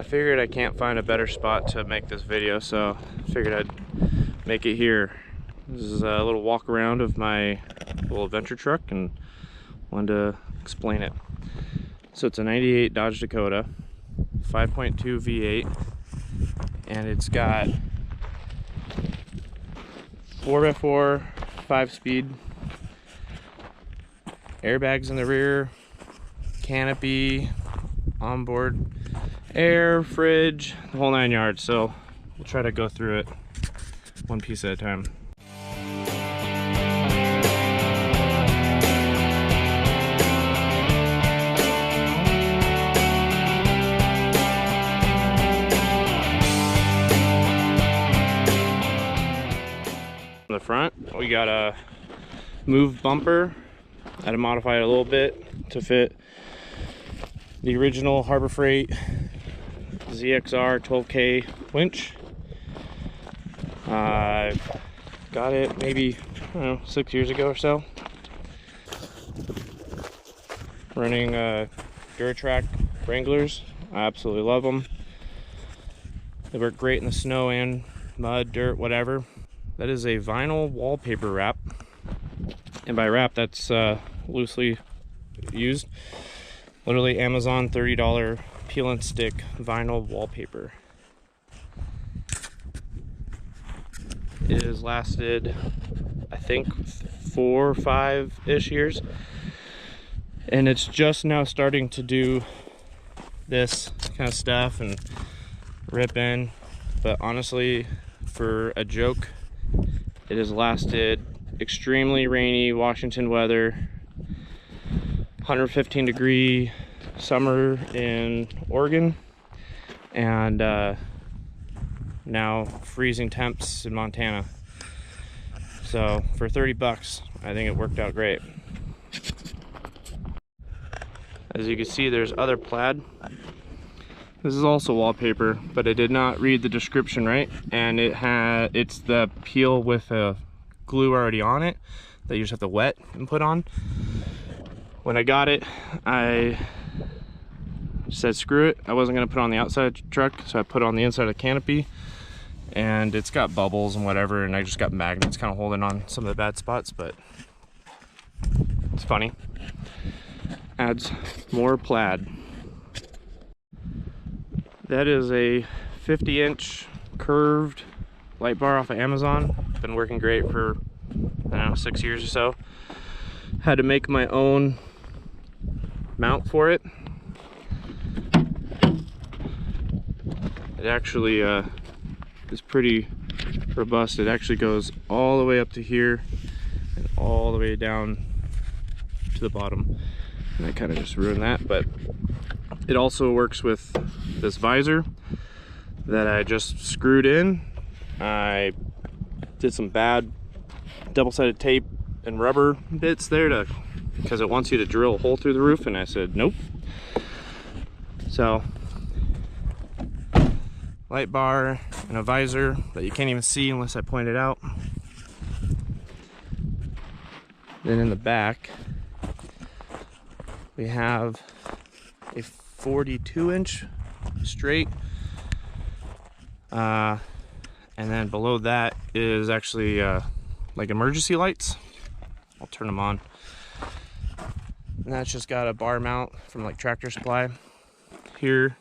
I figured I can't find a better spot to make this video, so I figured I'd make it here. This is a little walk around of my little adventure truck and wanted to explain it. So it's a 98 Dodge Dakota, 5.2 V8, and it's got 4x4, 5-speed, airbags in the rear, canopy, onboard air, fridge, the whole 9 yards. So we'll try to go through it one piece at a time. On the front, we got a move bumper. I had to modify it a little bit to fit the original Harbor Freight ZXR 12K winch. I got it maybe, I don't know, 6 years ago or so. Running Duratrack Wranglers. I absolutely love them. They work great in the snow and mud, dirt, whatever. That is a vinyl wallpaper wrap. And by wrap, that's loosely used. Literally Amazon $30 peel and stick vinyl wallpaper. It has lasted, I think, 4 or 5-ish years. And it's just now starting to do this kind of stuff and rip in. But honestly, for a joke, it has lasted extremely rainy Washington weather, 115 degree summer in Oregon, and now freezing temps in Montana. So for 30 bucks, I think it worked out great. As you can see, there's other plaid. This is also wallpaper, but I did not read the description right, and it's the peel with a glue already on it that you just have to wet and put on. When I got it, I said screw it. I wasn't gonna put it on the outside of the truck, so I put it on the inside of the canopy, and it's got bubbles and whatever, and I just got magnets kind of holding on some of the bad spots, but it's funny. Adds more plaid. That is a 50-inch curved light bar off of Amazon. Been working great for, I don't know, 6 years or so. Had to make my own mount for it. It actually is pretty robust. It actually goes all the way up to here and all the way down to the bottom. And I kind of just ruined that, but it also works with this visor that I just screwed in. I did some bad double-sided tape and rubber bits there because it wants you to drill a hole through the roof, and I said nope. So light bar and a visor that you can't even see unless I point it out. Then in the back we have a 42-inch straight, and then below that is actually like emergency lights. I'll turn them on, and that's just got a bar mount from like Tractor Supply. Here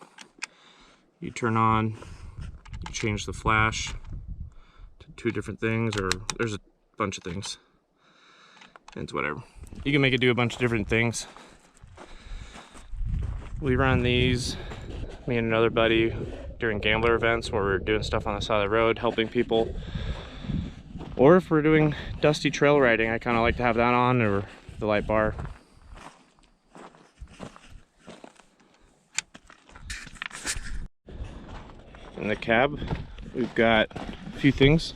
you turn on, you change the flash to 2 different things, or there's a bunch of things. It's whatever, you can make it do a bunch of different things. We run these, me and another buddy, during gambler events where we're doing stuff on the side of the road, helping people. Or if we're doing dusty trail riding, I kind of like to have that on, or the light bar. In the cab, we've got a few things.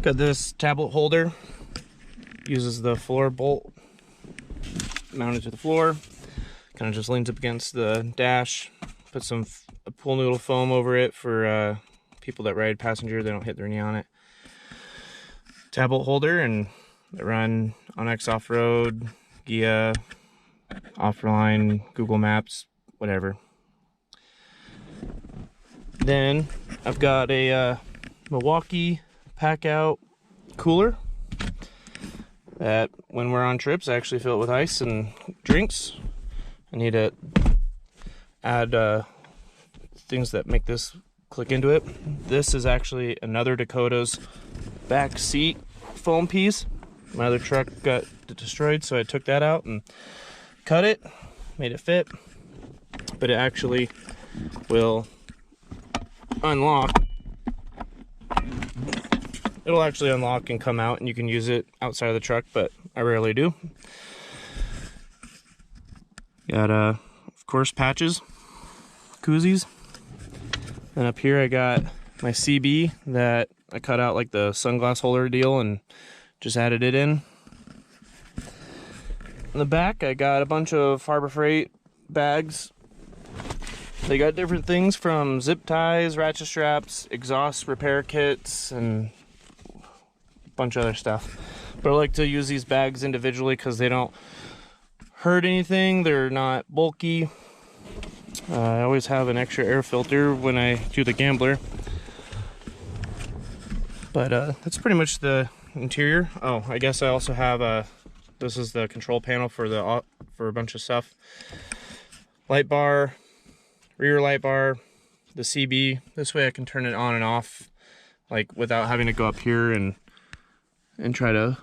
Got this tablet holder, uses the floor bolt mounted to the floor. Kind of just leans up against the dash. Put some pool noodle foam over it for people that ride passenger, they don't hit their knee on it. Tablet holder, and they run OnX Off-Road, Gia, Offline, Google Maps, whatever. Then I've got a Milwaukee pack out cooler that when we're on trips I actually fill it with ice and drinks. I need to add things that make this click into it. This is actually another Dakota's back seat foam piece. My other truck got destroyed, so I took that out and cut it, made it fit, but it actually will unlock. It'll actually unlock and come out, and you can use it outside of the truck, but I rarely do. Got of course, patches, koozies. And up here I got my CB that I cut out like the sunglass holder deal and just added it in. In the back I got a bunch of Harbor Freight bags. They got different things from zip ties, ratchet straps, exhaust repair kits, and a bunch of other stuff. But I like to use these bags individually because they don't hurt anything, they're not bulky. I always have an extra air filter when I do the Gambler. But that's pretty much the interior. Oh, I guess I also have this is the control panel for a bunch of stuff. Light bar, rear light bar, the CB. This way I can turn it on and off, like without having to go up here and try to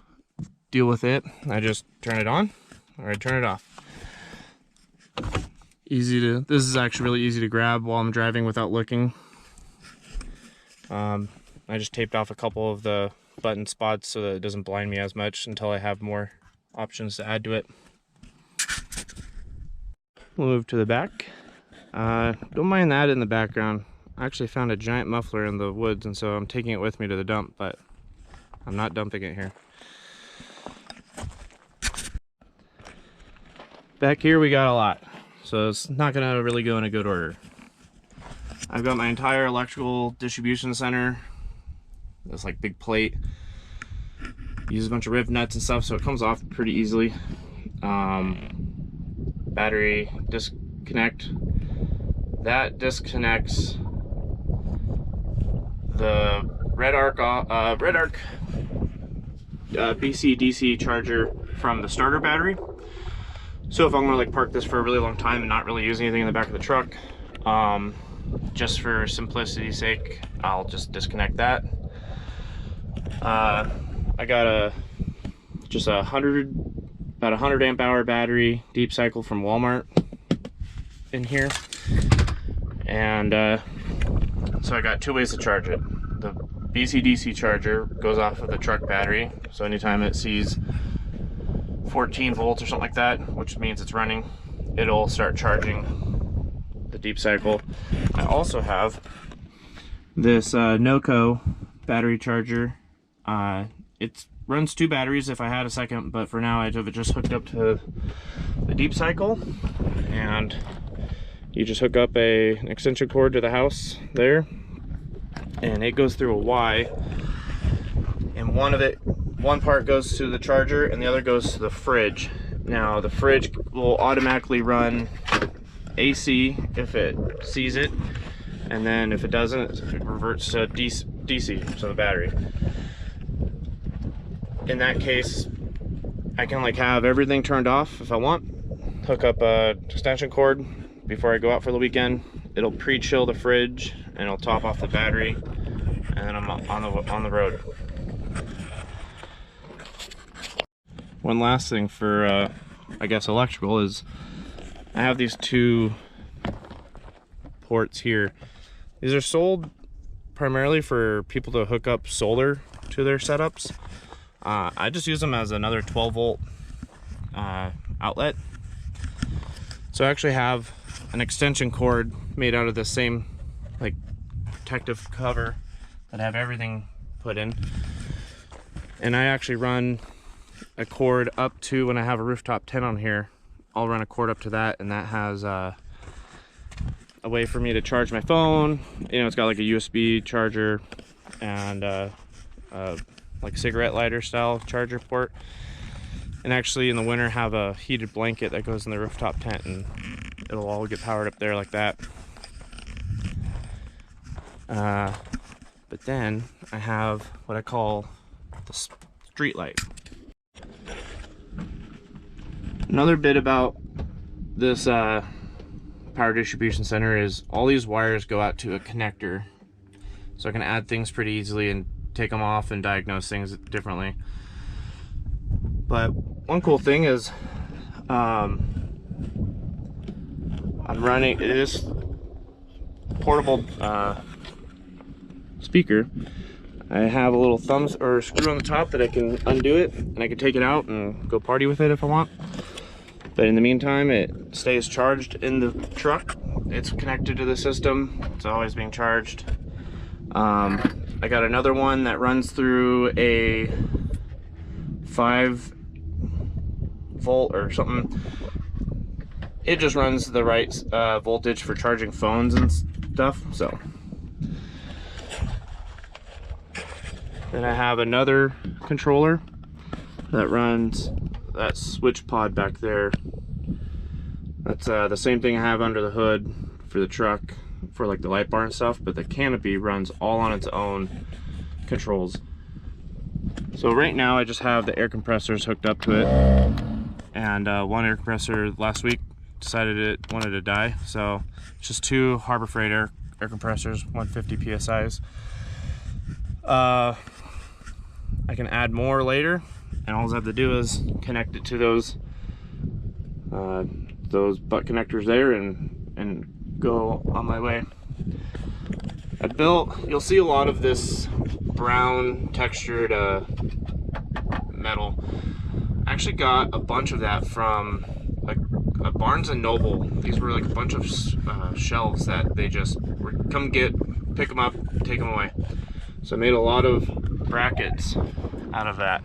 deal with it. I just turn it on or I turn it off. This is actually really easy to grab while I'm driving without looking. I just taped off a couple of the button spots so that it doesn't blind me as much until I have more options to add to it. We'll move to the back. Don't mind that in the background. I actually found a giant muffler in the woods, and so I'm taking it with me to the dump, but I'm not dumping it here. Back here we got a lot, so it's not gonna really go in a good order. I've got my entire electrical distribution center. This like big plate. Use a bunch of riv nuts and stuff, so it comes off pretty easily. Battery disconnect. That disconnects the Red Arc BC DC charger from the starter battery. So if I'm gonna like park this for a really long time and not really use anything in the back of the truck, just for simplicity's sake, I'll just disconnect that. I got just about 100 amp hour battery deep cycle from Walmart in here, and so I got two ways to charge it. The BC-DC charger goes off of the truck battery, so anytime it sees 14 volts or something like that, which means it's running, it'll start charging the deep cycle. I also have this NOCO battery charger. It runs two batteries if I had a second, but for now I have it just hooked up to the deep cycle, and you just hook up an extension cord to the house there, and it goes through a Y, and one part goes to the charger and the other goes to the fridge. Now the fridge will automatically run AC if it sees it, and then if it doesn't, it reverts to DC, so the battery. In that case, I can like have everything turned off if I want, hook up a extension cord before I go out for the weekend. It'll pre-chill the fridge and it'll top off the battery, and then I'm on the road. One last thing for I guess electrical is I have these two ports here. These are sold primarily for people to hook up solar to their setups. I just use them as another 12 volt outlet. So I actually have an extension cord made out of the same like protective cover that I have everything put in, and I actually run a cord up to, when I have a rooftop tent on here, I'll run a cord up to that, and that has a way for me to charge my phone. You know, it's got like a USB charger and like cigarette lighter style charger port, and actually in the winter have a heated blanket that goes in the rooftop tent, and it'll all get powered up there like that. But then I have what I call the street light. Another bit about this power distribution center is all these wires go out to a connector, so I can add things pretty easily and take them off and diagnose things differently. But one cool thing is I'm running this portable speaker. I have a little thumb or screw on the top that I can undo it, and I can take it out and go party with it if I want. But in the meantime, it stays charged in the truck. It's connected to the system. It's always being charged. I got another one that runs through a 5 volt or something. It just runs the right voltage for charging phones and stuff. So then I have another controller that runs that switch pod back there. That's the same thing I have under the hood for the truck for like the light bar and stuff, but the canopy runs all on its own controls. So right now I just have the air compressors hooked up to it, and one air compressor last week decided it wanted to die, so it's just 2 Harbor Freight air compressors, 150 psi's. I can add more later, and all I have to do is connect it to those butt connectors there and go on my way. You'll see a lot of this brown textured metal. I actually got a bunch of that from a Barnes and Noble. These were like a bunch of shelves that they just come get, pick them up, take them away. So I made a lot of brackets out of that.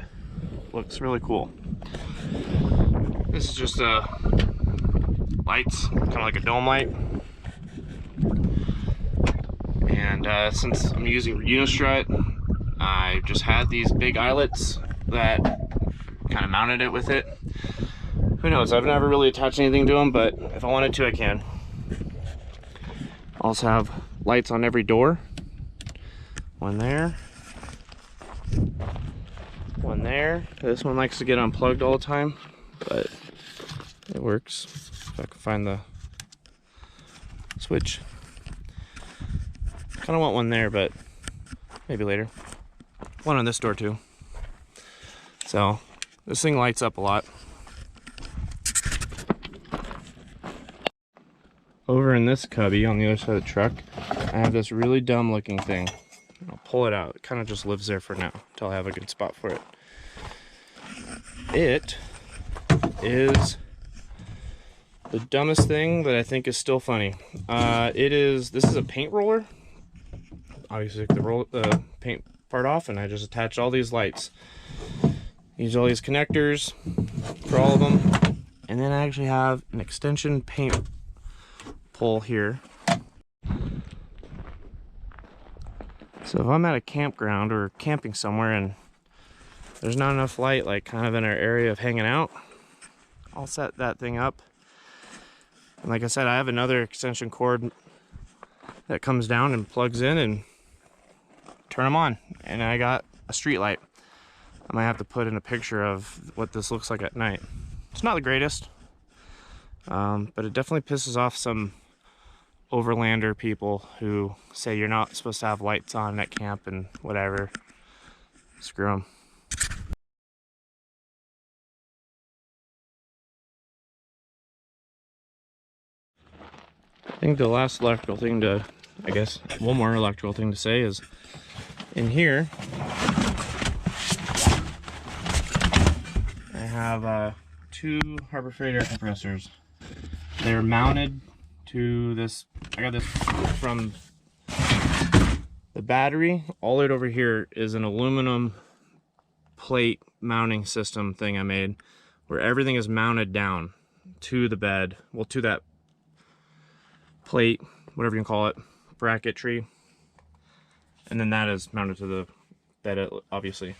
Looks really cool. This is just lights, kind of like a dome light. And since I'm using Unistrut, I just had these big eyelets that kind of mounted it with it. Who knows, I've never really attached anything to them, but if I wanted to, I can. Also have lights on every door. One there. One there. This one likes to get unplugged all the time, but it works. If I can find the switch. Kind of want one there, but maybe later. One on this door too. So this thing lights up a lot. Over in this cubby on the other side of the truck, I have this really dumb looking thing. I'll pull it out. It kind of just lives there for now until I have a good spot for it. It is the dumbest thing that I think is still funny. This is a paint roller. Obviously, take the paint part off, and I just attached all these lights. Use all these connectors for all of them, and then I actually have an extension paint pole here. So if I'm at a campground or camping somewhere and there's not enough light, like kind of in our area of hanging out, I'll set that thing up. And like I said, I have another extension cord that comes down and plugs in and turn them on. And I got a street light. I might have to put in a picture of what this looks like at night. It's not the greatest, but it definitely pisses off some overlander people who say you're not supposed to have lights on at camp and whatever. Screw them. I think the last electrical thing to, I guess, one more electrical thing to say is in here I have 2 Harbor Freight air compressors. They're mounted to this. I got this from the battery. All it over here is an aluminum plate mounting system thing I made where everything is mounted down to the bed, well, to that plate, whatever you can call it, bracketry, and then that is mounted to the bed, obviously.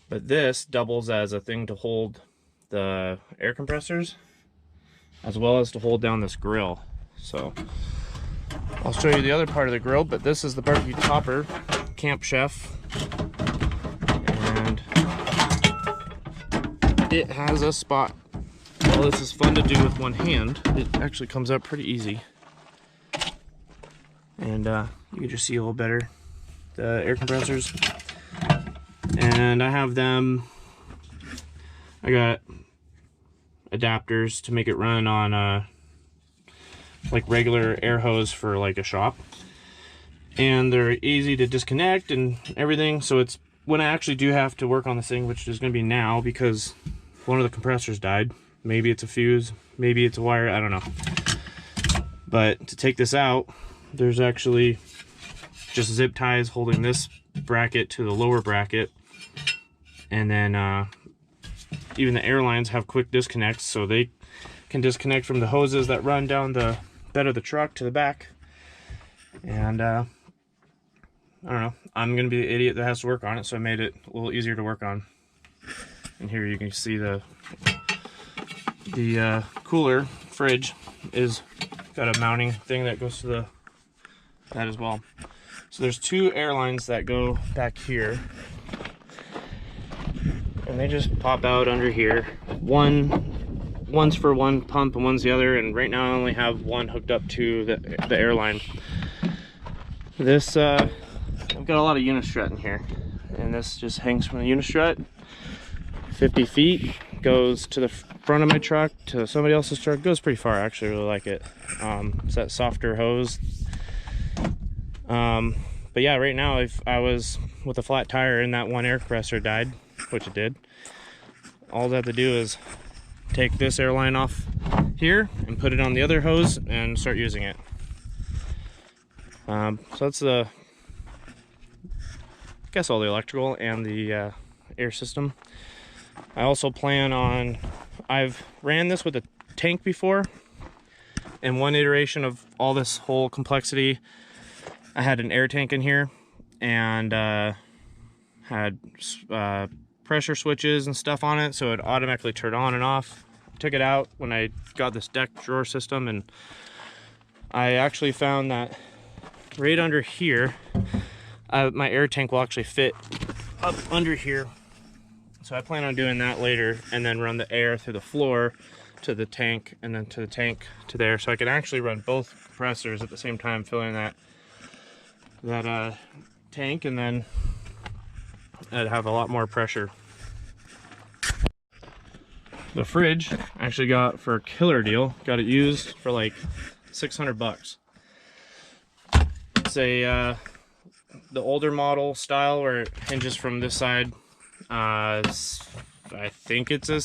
But this doubles as a thing to hold the air compressors as well as to hold down this grill. So I'll show you the other part of the grill, but this is the barbecue topper, Camp Chef. And it has a spot. Well, this is fun to do with one hand. It actually comes up pretty easy. And you can just see a little better the air compressors. And I have them, I got adapters to make it run on like regular air hose for like a shop. And they're easy to disconnect and everything. So it's when I actually do have to work on this thing, which is going to be now because one of the compressors died. Maybe it's a fuse, maybe it's a wire, I don't know. But to take this out, there's actually just zip ties holding this bracket to the lower bracket. And then even the airlines have quick disconnects, so they can disconnect from the hoses that run down the bed of the truck to the back. And I don't know, I'm gonna be the idiot that has to work on it, so I made it a little easier to work on. And here you can see the cooler fridge is got a mounting thing that goes to that as well. So there's two airlines that go back here, and they just pop out under here. One's for one pump and one's the other, and right now I only have one hooked up to the airline. This I've got a lot of unistrut in here, and this just hangs from the unistrut 50 feet, goes to the front of my truck, to somebody else's truck, goes pretty far. I actually really like it. It's that softer hose. But yeah, right now if I was with a flat tire and that one air compressor died, which it did, all I have to do is take this airline off here and put it on the other hose and start using it. So that's I guess all the electrical and the air system. I also plan on, I've ran this with a tank before, and one iteration of all this whole complexity, I had an air tank in here and had pressure switches and stuff on it, so it automatically turned on and off. I took it out when I got this deck drawer system, and I actually found that right under here, my air tank will actually fit up under here. So I plan on doing that later, and then run the air through the floor to the tank, and then to the tank to there, so I can actually run both compressors at the same time, filling that tank, and then I'd have a lot more pressure. The fridge I actually got for a killer deal. Got it used for like 600 bucks. It's a the older model style where it hinges from this side. I think it's a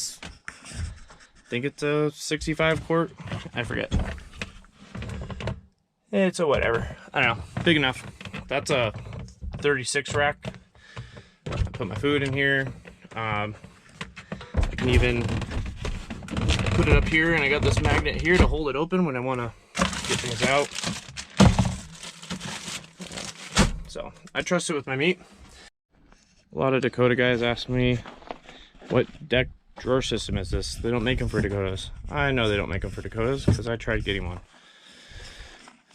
65 quart. I forget. It's a whatever. I don't know. Big enough. That's a 36 rack. I put my food in here. I can even put it up here, and I got this magnet here to hold it open when I want to get things out. So I trust it with my meat. A lot of Dakota guys ask me, what deck drawer system is this? They don't make them for Dakotas. I know they don't make them for Dakotas because I tried getting one.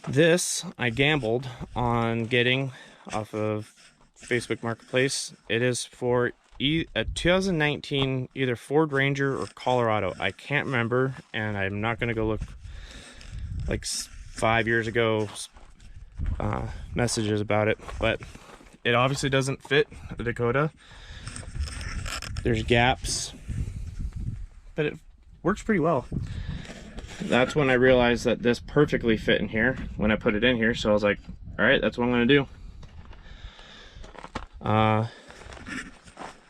This I gambled on getting off of Facebook Marketplace. It is for a 2019 either Ford Ranger or Colorado. I can't remember, and I'm not going to go look like 5 years ago messages about it, but it obviously doesn't fit the Dakota. There's gaps, but it works pretty well. That's when I realized that this perfectly fit in here when I put it in here, so I was like, all right, that's what I'm going to do. I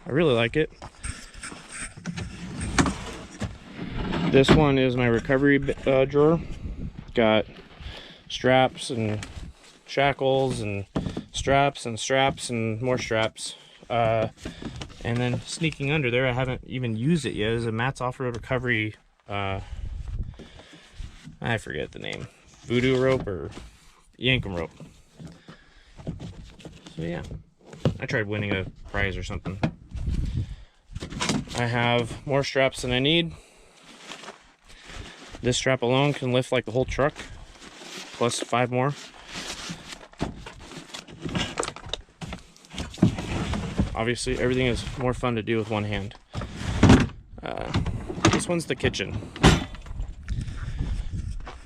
really like it. This one is my recovery drawer. Got straps and shackles and straps and more straps. And then sneaking under there, I haven't even used it yet, is a Matt's Off-Road Recovery, I forget the name, voodoo rope or yankum rope. So yeah, I tried winning a prize or something. I have more straps than I need. This strap alone can lift like the whole truck, plus 5 more. obviously everything is more fun to do with one hand. This one's the kitchen,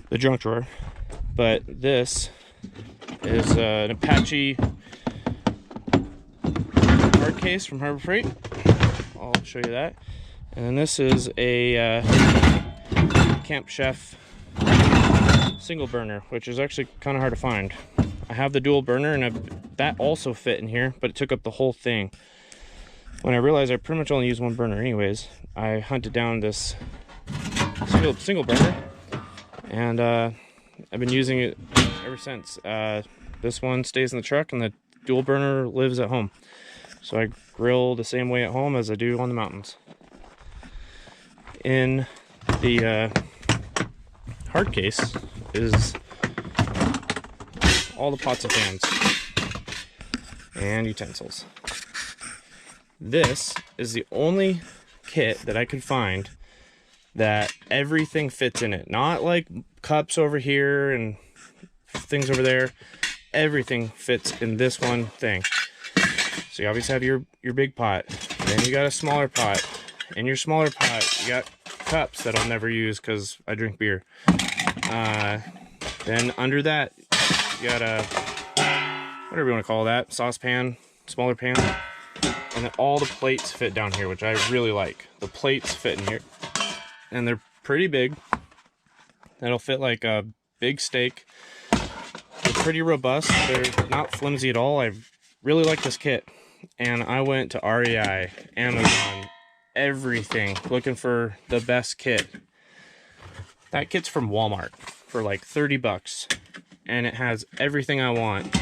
the junk drawer, but this is an Apache hard case from Harbor Freight. I'll show you that. And then this is a Camp Chef single burner, which is actually kind of hard to find. I have the dual burner, and that also fit in here, but it took up the whole thing. When I realized I pretty much only use one burner anyways, I hunted down this single burner, and I've been using it ever since. This one stays in the truck, and the dual burner lives at home. So I grill the same way at home as I do on the mountains. In the hard case is all the pots and pans and utensils. This is the only kit that I could find that everything fits in it. Not like cups over here and things over there. Everything fits in this one thing. So you obviously have your big pot. Then you got a smaller pot. In your smaller pot, you got cups that I'll never use because I drink beer. Then under that, you got a, whatever you want to call that, saucepan, smaller pan. And then all the plates fit down here, which I really like. The plates fit in here. And they're pretty big. That'll fit like a big steak. They're pretty robust. They're not flimsy at all. I really like this kit. And I went to REI, Amazon, everything, looking for the best kit. That kit's from Walmart for like 30 bucks. And it has everything I want.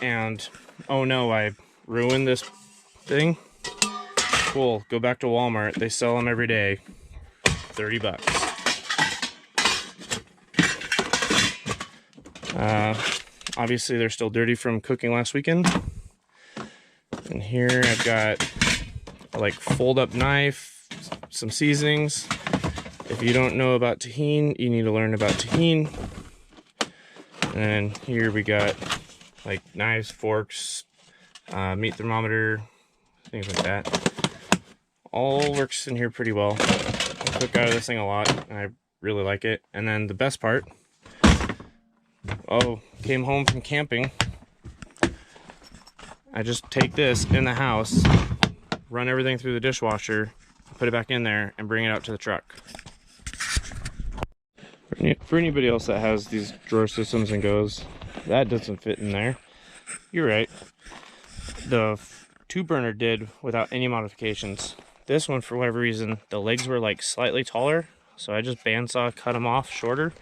And, oh no, I ruined this thing. Cool, go back to Walmart. They sell them every day. 30 bucks. Obviously, they're still dirty from cooking last weekend. And here I've got a like fold-up knife, some seasonings. If you don't know about tahini, you need to learn about tahini. And here we got like knives, forks, meat thermometer, things like that. All works in here pretty well. I cook out of this thing a lot, and I really like it. And then the best part, came home from camping. I just take this in the house, run everything through the dishwasher, put it back in there, and bring it out to the truck. For anybody else that has these drawer systems and goes, that doesn't fit in there. You're right. The 2-burner did without any modifications. This one, for whatever reason, the legs were like slightly taller, so I just bandsaw cut them off shorter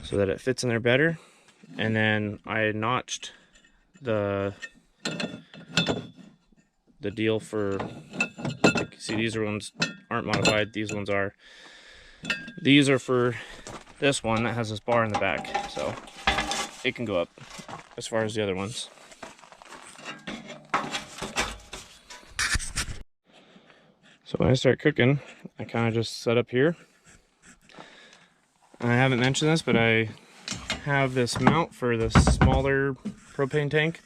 so that it fits in there better. And then I notched the deal for, see, these ones aren't modified, these ones are. These are for this one that has this bar in the back, so it can go up as far as the other ones. So when I start cooking, I kind of just set up here. I haven't mentioned this, but I have this mount for the smaller propane tank.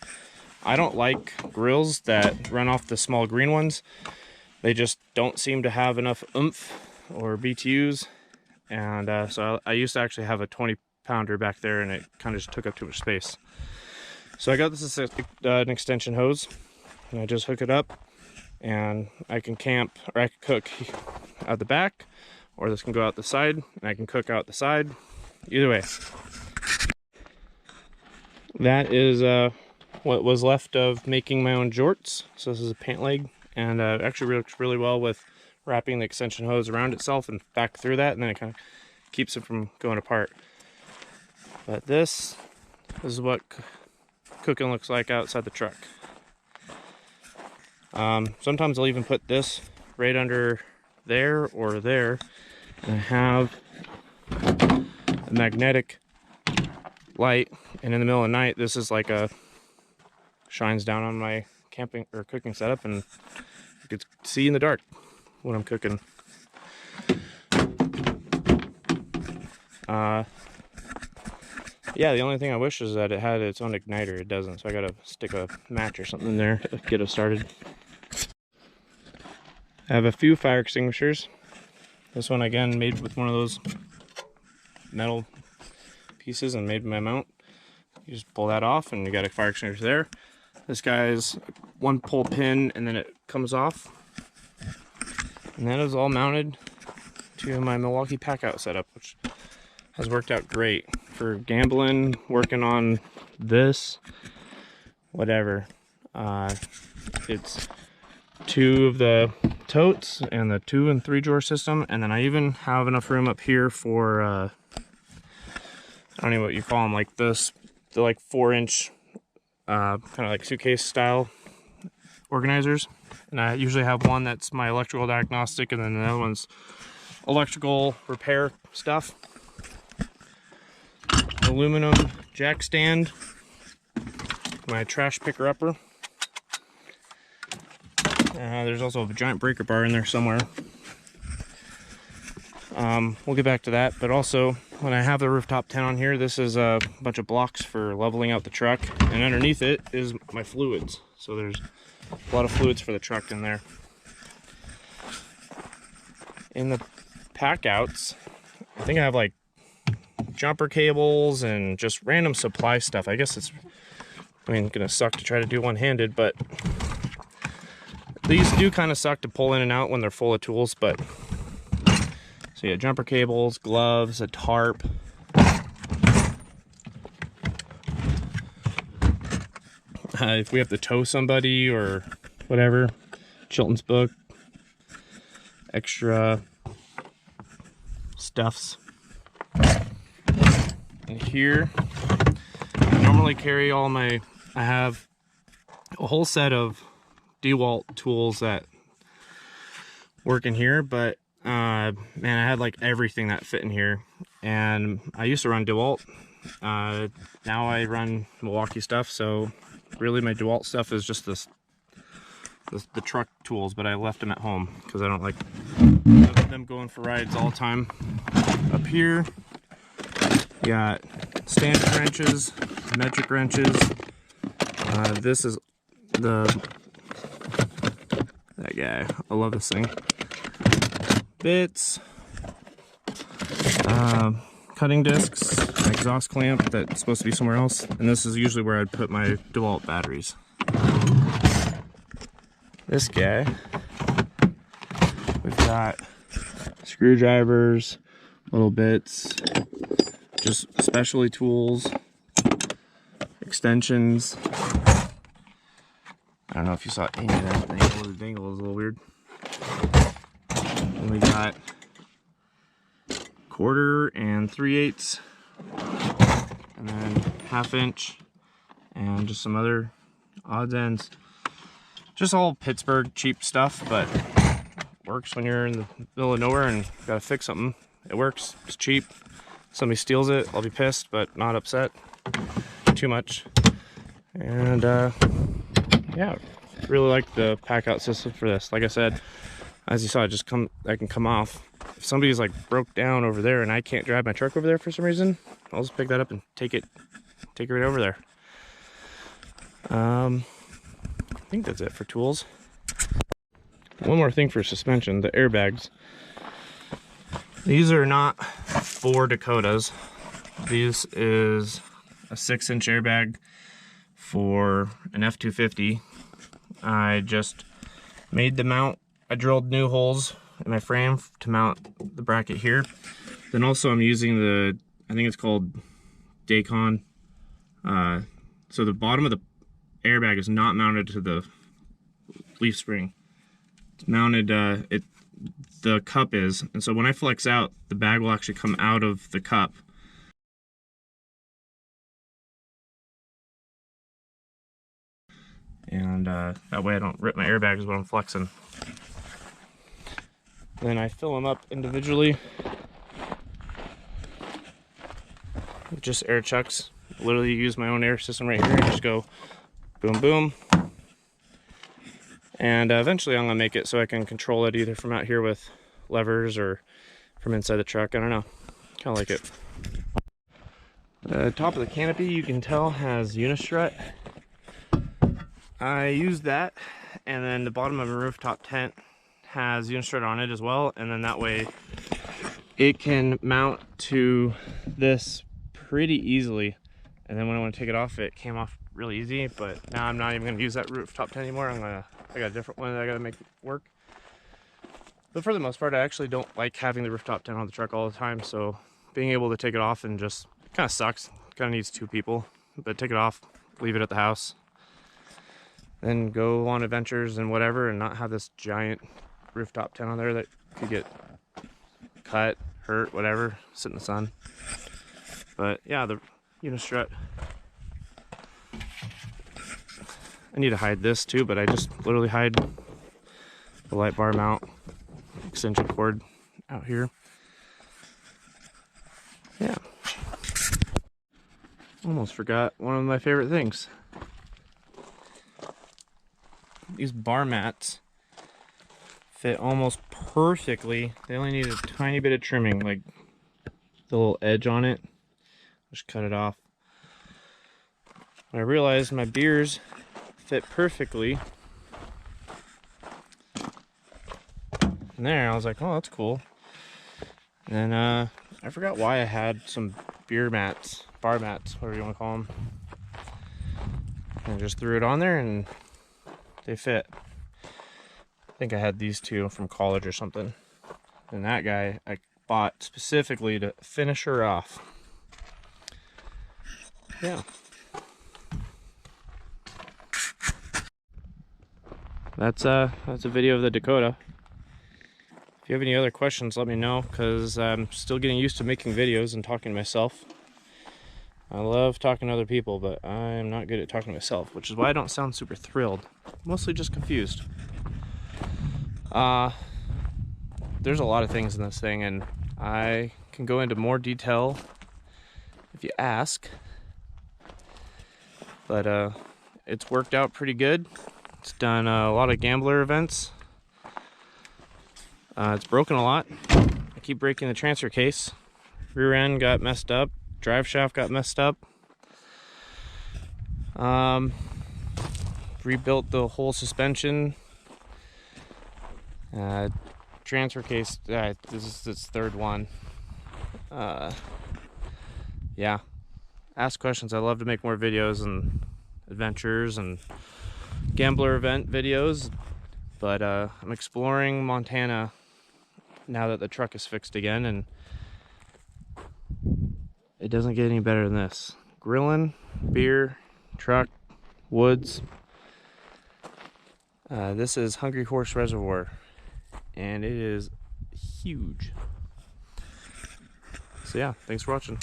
I don't like grills that run off the small green ones. They just don't seem to have enough oomph or BTUs. And so I used to actually have a 20-pounder back there, and it kind of just took up too much space. So I got this an extension hose, and I just hook it up, and I can camp, or I can cook out the back, or this can go out the side, and I can cook out the side. Either way. That is what was left of making my own jorts. So this is a pant leg, and actually works really well with wrapping the extension hose around itself and back through that, and then it kind of keeps it from going apart. But this is what cooking looks like outside the truck. Sometimes I'll even put this right under there or there, and I have a magnetic light, and in the middle of the night this is like a shines down on my camping or cooking setup, and you could see in the dark when I'm cooking. Yeah, the only thing I wish is that it had its own igniter. It doesn't, so I gotta stick a match or something in there to get it started. I have a few fire extinguishers. This one again made with one of those metal pieces and made my mount. You just pull that off and you got a fire extinguisher there. This guy's one pull pin and then it comes off. And that is all mounted to my Milwaukee pack out setup, which has worked out great for gambling, working on this, whatever. It's 2 of the totes and the 2 and 3 drawer system, and then I even have enough room up here for I don't know what you call them, like this, the like 4-inch kind of like suitcase style organizers. And I usually have one that's my electrical diagnostic, and then the other one's electrical repair stuff. Aluminum jack stand, my trash picker upper. There's also a giant breaker bar in there somewhere. We'll get back to that, but also when I have the rooftop tent on here, this is a bunch of blocks for leveling out the truck, and underneath it is my fluids. So there's a lot of fluids for the truck in there. In the pack outs, I think I have like jumper cables and just random supply stuff. I guess it's, I mean, gonna suck to try to do one-handed, but these do kind of suck to pull in and out when they're full of tools. But so yeah, jumper cables, gloves, a tarp. If we have to tow somebody or whatever, Chilton's book, extra stuffs. And here, I normally carry all my, I have a whole set of DeWalt tools that work in here, but man, I had like everything that fit in here, and I used to run DeWalt. Now I run Milwaukee stuff, so really my DeWalt stuff is just the truck tools, but I left them at home because I don't like them going for rides all the time. Up here, you got standard wrenches, metric wrenches. This is that guy. I love this thing. Bits, cutting discs, an exhaust clamp that's supposed to be somewhere else, and this is usually where I'd put my DeWalt batteries. This guy, we've got screwdrivers, little bits, just specialty tools, extensions. I don't know if you saw any of that thing. The dangle is a little weird. And we got 1/4 and 3/8, and then 1/2 inch, and just some other odds ends. Just all Pittsburgh cheap stuff, but works when you're in the middle of nowhere and gotta fix something. It works. It's cheap. Somebody steals it, I'll be pissed, but not upset too much. And yeah, really like the pack out system for this. Like I said, as you saw, I can come off. If somebody's like broke down over there and I can't drive my truck over there for some reason, I'll just pick that up and take it right over there. I think that's it for tools. One more thing for suspension, the airbags. These are not 4 Dakotas. This is a 6-inch airbag for an F-250. I just made the mount. I drilled new holes in my frame to mount the bracket here. Then also I'm using the, I think it's called Dacon. So the bottom of the airbag is not mounted to the leaf spring. It's mounted, the cup is, and so when I flex out, the bag will actually come out of the cup. And that way I don't rip my airbags when I'm flexing. Then I fill them up individually with just air chucks. Literally use my own air system right here and just go boom boom. And eventually I'm gonna make it so I can control it either from out here with levers or from inside the truck. I don't know, kind of like it. The top of the canopy, you can tell, has unistrut. I used that, and then the bottom of a rooftop tent has unistrut on it as well, and then that way it can mount to this pretty easily. And then when I want to take it off, it came off really easy. But now I'm not even going to use that rooftop tent anymore. I got a different one that I got to make work. But for the most part, I actually don't like having the rooftop tent on the truck all the time, so being able to take it off and just kind of sucks. Kind of needs 2 people, but take it off, leave it at the house, then go on adventures and whatever, and not have this giant rooftop tent on there that could get cut, hurt, whatever, sit in the sun. But yeah, the unistrut. I need to hide this too, but I just literally hide the light bar mount extension cord out here. Yeah. Almost forgot one of my favorite things. These bar mats fit almost perfectly. They only need a tiny bit of trimming, like the little edge on it. Just cut it off. When I realized my beers fit perfectly in there, I was like, oh, that's cool. And I forgot why I had some beer mats, bar mats, whatever you want to call them. And I just threw it on there and they fit. I think I had these 2 from college or something. And that guy I bought specifically to finish her off. Yeah. That's a video of the Dakota. If you have any other questions, let me know, because I'm still getting used to making videos and talking to myself. I love talking to other people, but I'm not good at talking to myself, which is why I don't sound super thrilled. Mostly just confused. There's a lot of things in this thing, and I can go into more detail if you ask. But it's worked out pretty good. It's done a lot of gambler events. It's broken a lot. I keep breaking the transfer case. Rear end got messed up. Drive shaft got messed up. Rebuilt the whole suspension. Transfer case, this is its 3rd one. Yeah. Ask questions. I love to make more videos and adventures and gambler event videos. But I'm exploring Montana now that the truck is fixed again, and it doesn't get any better than this. Grilling, beer, truck, woods. This is Hungry Horse Reservoir, and it is huge. So yeah, thanks for watching.